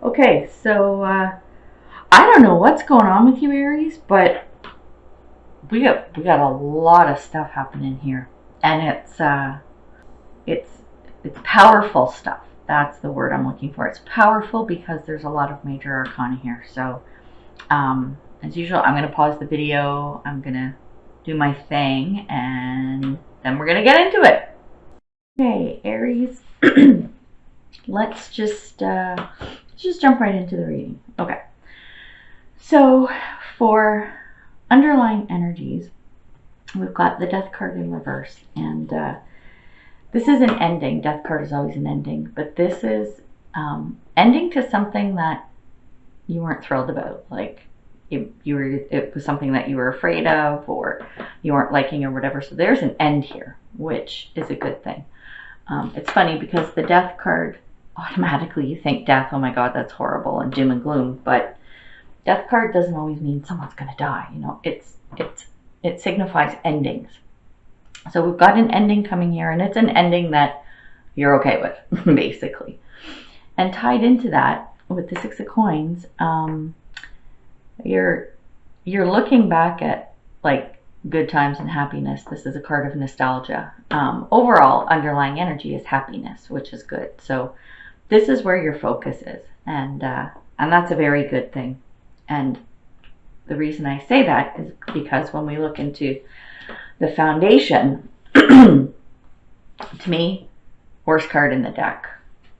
Okay, so I don't know what's going on with you, Aries, but we got a lot of stuff happening here, and it's it's powerful stuff. That's the word I'm looking for. It's powerful because there's a lot of major arcana here. So, as usual, I'm going to pause the video. I'm going to do my thing, and then we're going to get into it. Okay, Aries. let's just jump right into the reading. Okay. So for underlying energies, we've got the Death card in reverse, and this is an ending. Death card is always an ending, but this is ending to something that you weren't thrilled about. Like it was something that you were afraid of, or you weren't liking, or whatever. So there's an end here, which is a good thing. It's funny because the Death card, automatically you think death, oh my god, that's horrible, and doom and gloom, but Death card doesn't always mean someone's going to die. You know, it signifies endings. So we've got an ending coming here, and it's an ending that you're okay with, basically. And tied into that with the Six of Coins, you're looking back at like good times and happiness. This is a card of nostalgia. Overall, underlying energy is happiness, which is good. So this is where your focus is, and that's a very good thing. And the reason I say that is because when we look into the foundation, to me, worst card in the deck,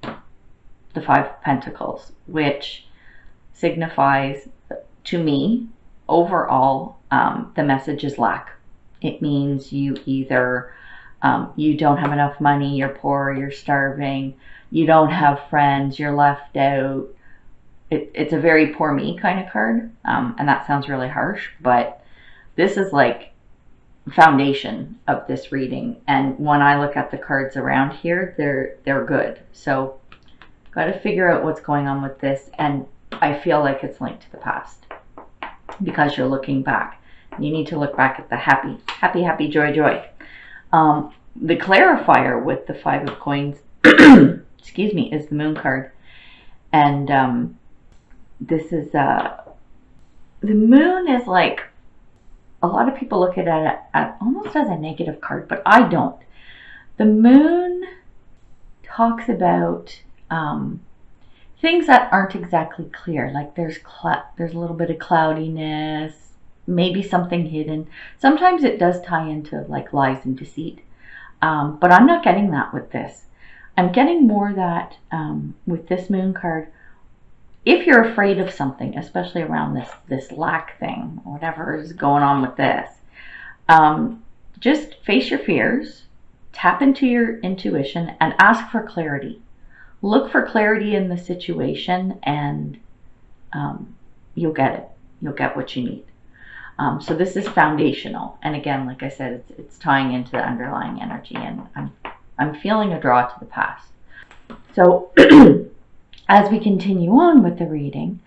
the Five of Pentacles, which signifies to me overall the message is lack. It means you either you don't have enough money, you're poor, you're starving, you don't have friends, you're left out. It's a very poor me kind of card, and that sounds really harsh, but this is like foundation of this reading. And when I look at the cards around here, they're good. So got to figure out what's going on with this, and I feel like it's linked to the past because you're looking back. You need to look back at the happy, joy. The clarifier with the Five of Coins, excuse me, is the Moon card, and this is the Moon is like, a lot of people look at it almost as a negative card, but I don't. The Moon talks about things that aren't exactly clear. Like there's a little bit of cloudiness, maybe something hidden. Sometimes it does tie into like lies and deceit, but I'm not getting that with this. I'm getting more that with this Moon card, if you're afraid of something, especially around this lack thing, whatever is going on with this, just face your fears, tap into your intuition, and ask for clarity. Look for clarity in the situation, and you'll get it. You'll get what you need. So this is foundational, and again, like I said, it's tying into the underlying energy, and I'm feeling a draw to the past. So as we continue on with the reading,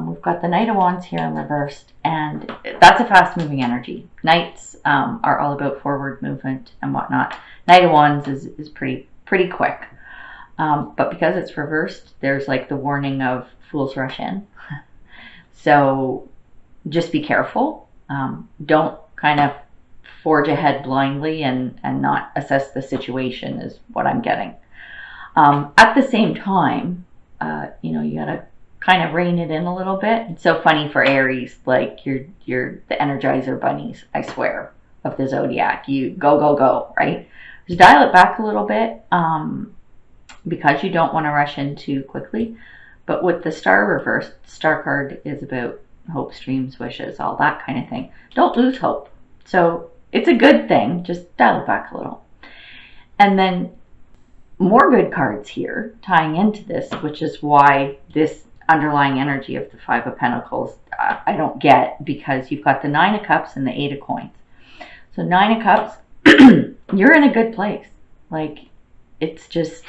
we've got the Knight of Wands here in reversed, and that's a fast-moving energy. Knights are all about forward movement and whatnot. Knight of Wands is pretty quick, but because it's reversed, there's like the warning of fools rush in. So just be careful. Don't kind of forge ahead blindly and not assess the situation is what I'm getting. At the same time, you gotta kind of rein it in a little bit. It's so funny for Aries, like you're the Energizer bunnies, I swear, of the zodiac. You go, right? Just dial it back a little bit, because you don't want to rush in too quickly. But with the Star reversed, Star card is about hopes, dreams, wishes, all that kind of thing. Don't lose hope. So it's a good thing. Just dial it back a little. And then more good cards here tying into this, which is why this underlying energy of the Five of Pentacles I don't get, because you've got the Nine of Cups and the Eight of Coins. So Nine of Cups, you're in a good place. Like it's just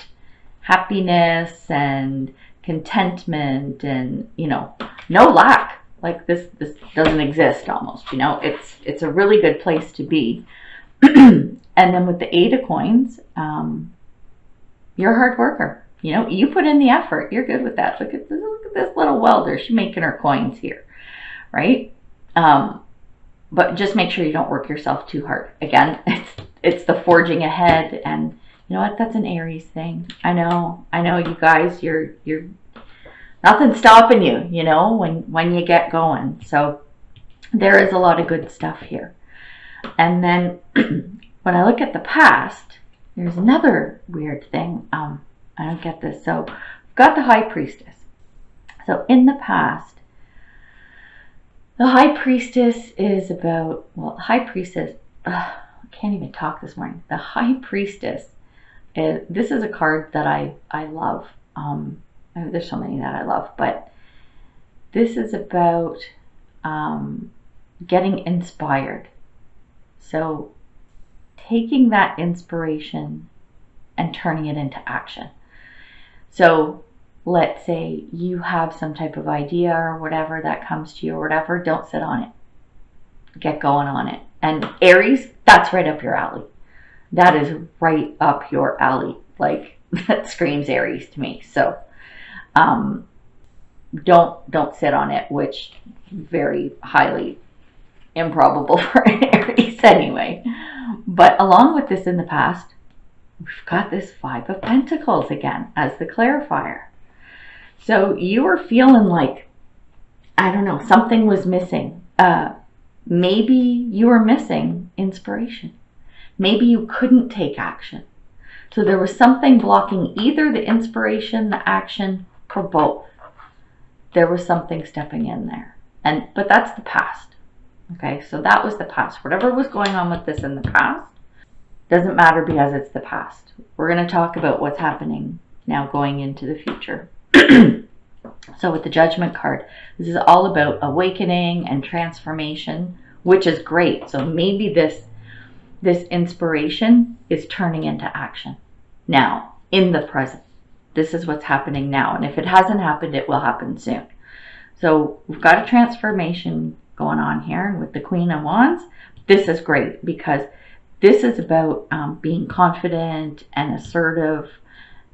happiness and contentment, and no lack. Like this doesn't exist almost. It's a really good place to be. And then with the Eight of Coins, you're a hard worker. You put in the effort. You're good with that. Look at at this little welder. She's making her coins here, right? But just make sure you don't work yourself too hard. Again, it's the forging ahead, and you know what? That's an Aries thing. I know, you guys, you're nothing stopping you, you know, when you get going. So there is a lot of good stuff here. And then when I look at the past, there's another weird thing. I don't get this. So we've got the High Priestess. So in the past, the High Priestess is about, well, High Priestess, I can't even talk this morning. The High Priestess, this is a card that I love. There's so many that I love, but this is about getting inspired. So taking that inspiration and turning it into action. So let's say you have some type of idea or whatever that comes to you or whatever, don't sit on it. Get going on it. And Aries, that's right up your alley. That is right up your alley. Like, that screams Aries to me. So don't sit on it, which very highly improbable for an Aries anyway. But along with this in the past, we've got this Five of Pentacles again as the clarifier. So you were feeling like, I don't know, something was missing. Maybe you were missing inspiration. Maybe you couldn't take action. So there was something blocking either the inspiration, the action, or both. There was something stepping in there. But that's the past. Okay, so that was the past. Whatever was going on with this in the past doesn't matter because it's the past. We're going to talk about what's happening now going into the future. So with the Judgment card, this is all about awakening and transformation, which is great. So maybe this inspiration is turning into action now in the present. This is what's happening now. And if it hasn't happened, it will happen soon. So we've got a transformation going on here. And with the Queen of Wands, this is great because this is about being confident and assertive,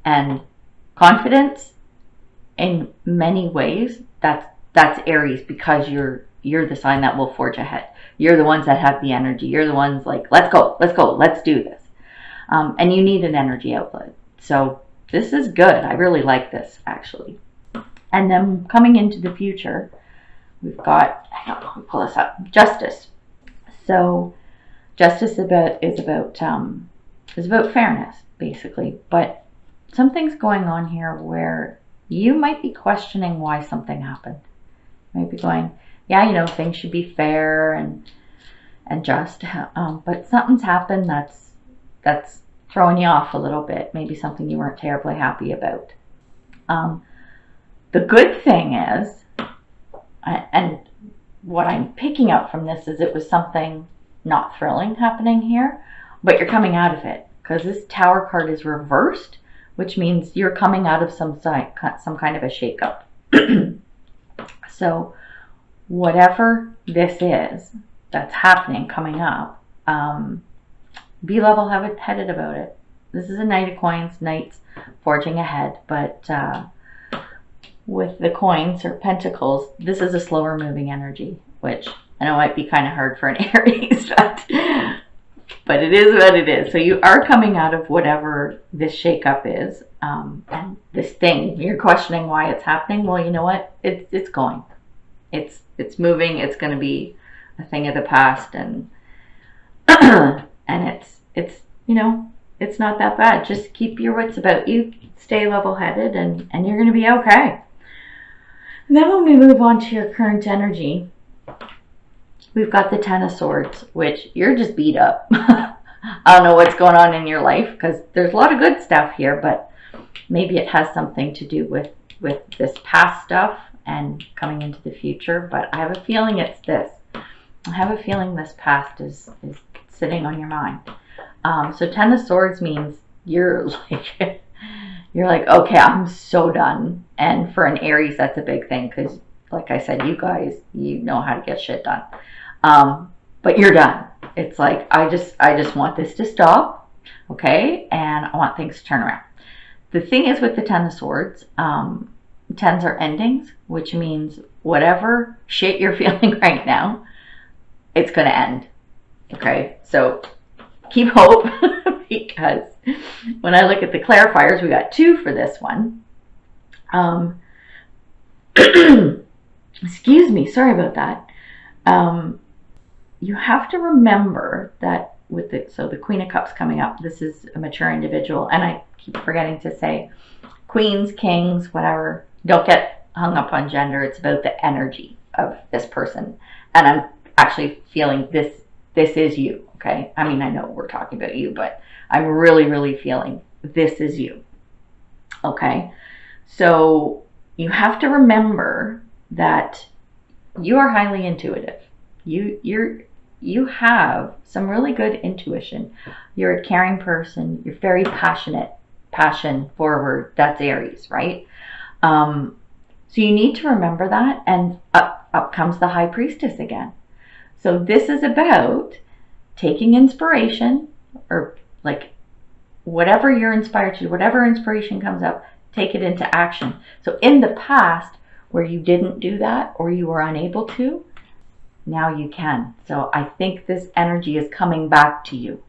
and confidence in many ways. That's Aries, because you're the sign that will forge ahead. You're the ones that have the energy. You're the ones like, let's go, let's do this. And you need an energy outlet. So this is good. I really like this, actually. And then coming into the future, we've got, hang on, let me pull this up, Justice. So Justice is about fairness, basically. But something's going on here where you might be questioning why something happened. You might be going, yeah, you know, things should be fair and just, but something's happened that's throwing you off a little bit. Maybe something you weren't terribly happy about. The good thing is, and what I'm picking up from this is it was something not thrilling happening here, but you're coming out of it because this Tower card is reversed, which means you're coming out of some kind of a shakeup. So whatever this is that's happening, coming up, be level-headed about it. This is a Knight of Coins, Knights forging ahead, but with the coins or pentacles, this is a slower moving energy, which I know might be kind of hard for an Aries, but it is what it is. So you are coming out of whatever this shakeup is, and this thing, you're questioning why it's happening. Well, you know what? It's going. It's moving. It's going to be a thing of the past, and and it's you know, it's not that bad. Just keep your wits about you, stay level-headed, and you're going to be okay. And then when we move on to your current energy, we've got the Ten of Swords, which you're just beat up. I don't know what's going on in your life because there's a lot of good stuff here, but maybe it has something to do with this past stuff and coming into the future. But I have a feeling it's this. I have a feeling this past is sitting on your mind. So Ten of Swords means you're like, okay, I'm so done. And for an Aries, that's a big thing because, like I said, you guys, you know how to get shit done. But you're done. It's like, I just want this to stop, okay? And I want things to turn around. The thing is with the Ten of Swords, Tens are endings, which means whatever shit you're feeling right now, it's going to end. Okay, so keep hope because when I look at the clarifiers, we got 2 for this one. Excuse me, sorry about that. You have to remember that with the Queen of Cups coming up, this is a mature individual, and I keep forgetting to say queens, kings, whatever. Don't get hung up on gender. It's about the energy of this person, and I'm actually feeling this is you. Okay, I mean, I know we're talking about you, but I'm really feeling this is you. Okay, so you have to remember that you are highly intuitive. You have some really good intuition. You're a caring person. You're very passionate, passion forward. That's Aries, right? So you need to remember that, and up comes the High Priestess again. So this is about taking inspiration, or like whatever you're inspired to, whatever inspiration comes up, take it into action. So in the past, where you didn't do that or you were unable to, now you can. So I think this energy is coming back to you.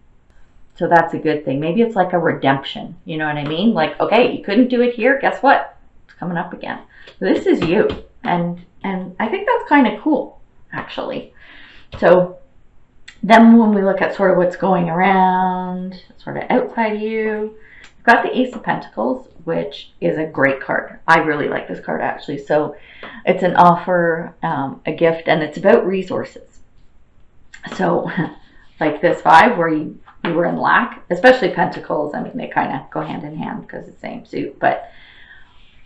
So that's a good thing. Maybe it's like a redemption. You know what I mean? Like, okay, you couldn't do it here. Guess what? It's coming up again. So this is you. And I think that's kind of cool, actually. So then when we look at sort of what's going around, sort of outside you, you've got the Ace of Pentacles, which is a great card. I really like this card, actually. So it's an offer, a gift, and it's about resources. So like this vibe where you were in lack, especially Pentacles. I mean, they kind of go hand in hand because it's the same suit, but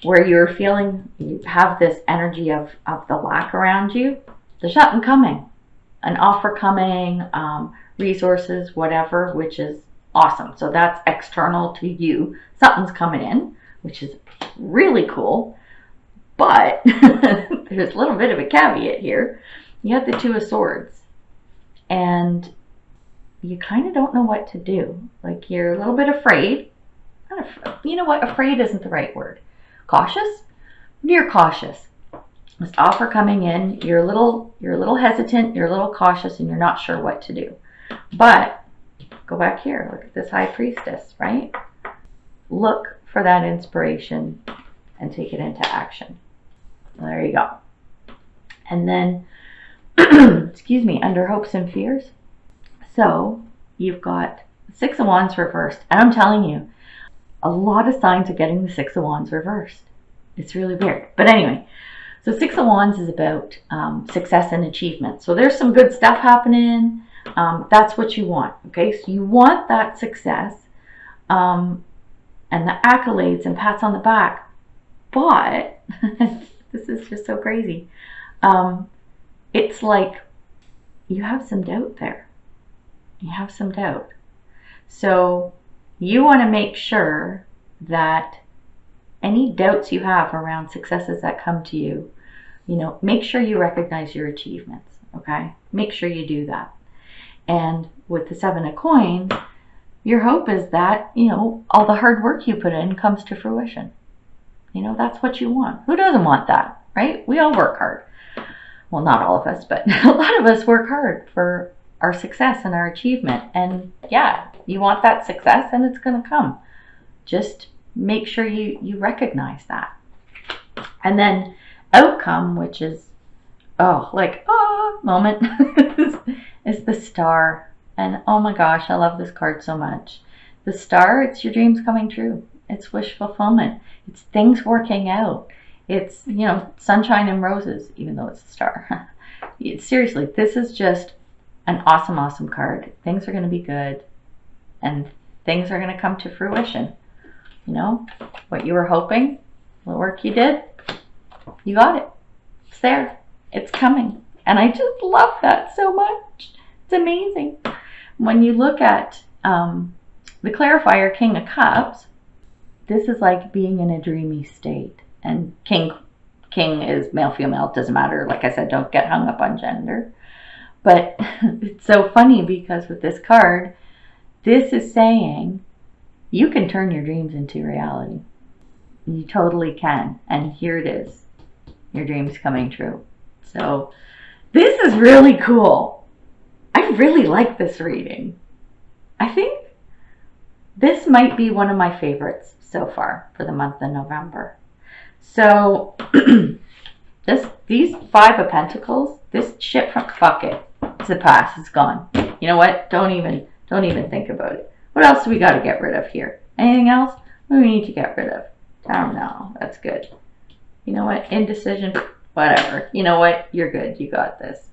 where you're feeling you have this energy of the lack around you, there's something coming, an offer coming, resources, whatever, which is awesome. So that's external to you. Something's coming in, which is really cool. But there's a little bit of a caveat here. You have the Two of Swords, and you kind of don't know what to do. Like, you're a little bit afraid. You know what? Afraid isn't the right word. Cautious? You're cautious. This offer coming in, you're a little hesitant, you're a little cautious, and you're not sure what to do. But go back here. Look at this High Priestess, right? Look for that inspiration and take it into action. There you go. And then, excuse me, under hopes and fears. So you've got Six of Wands reversed. And I'm telling you, a lot of signs are getting the Six of Wands reversed. It's really weird. But anyway, so Six of Wands is about success and achievement. So there's some good stuff happening. That's what you want. Okay, so you want that success and the accolades and pats on the back. But this is just so crazy. It's like you have some doubt there. You have some doubt. So you want to make sure that any doubts you have around successes that come to you, you know, make sure you recognize your achievements. Okay, make sure you do that. And with the Seven of Coins, your hope is that, you know, all the hard work you put in comes to fruition. You know, that's what you want. Who doesn't want that, right? We all work hard. Well, not all of us, but a lot of us work hard for our success and our achievement. And yeah, you want that success and it's going to come. Just make sure you recognize that. And then outcome, which is, moment, is the Star. And oh my gosh, I love this card so much. The Star, it's your dreams coming true. It's wish fulfillment. It's things working out. It's, you know, sunshine and roses, even though it's a star. Seriously, this is just an awesome, awesome card. Things are going to be good and things are going to come to fruition. You know, what you were hoping, the work you did, you got it. It's there. It's coming. And I just love that so much. It's amazing. When you look at the clarifier King of Cups, this is like being in a dreamy state. And king is male, female, it doesn't matter. Like I said, don't get hung up on gender. But it's so funny because with this card, this is saying you can turn your dreams into reality. You totally can. And here it is. Your dream's coming true. So this is really cool. I really like this reading. I think this might be one of my favorites so far for the month of November. So these Five of Pentacles, this shit from fuck it. It's the past. It's gone. You know what? Don't even think about it. What else do we got to get rid of here? Anything else we need to get rid of? I don't know. That's good. You know what? Indecision. Whatever. You know what? You're good. You got this.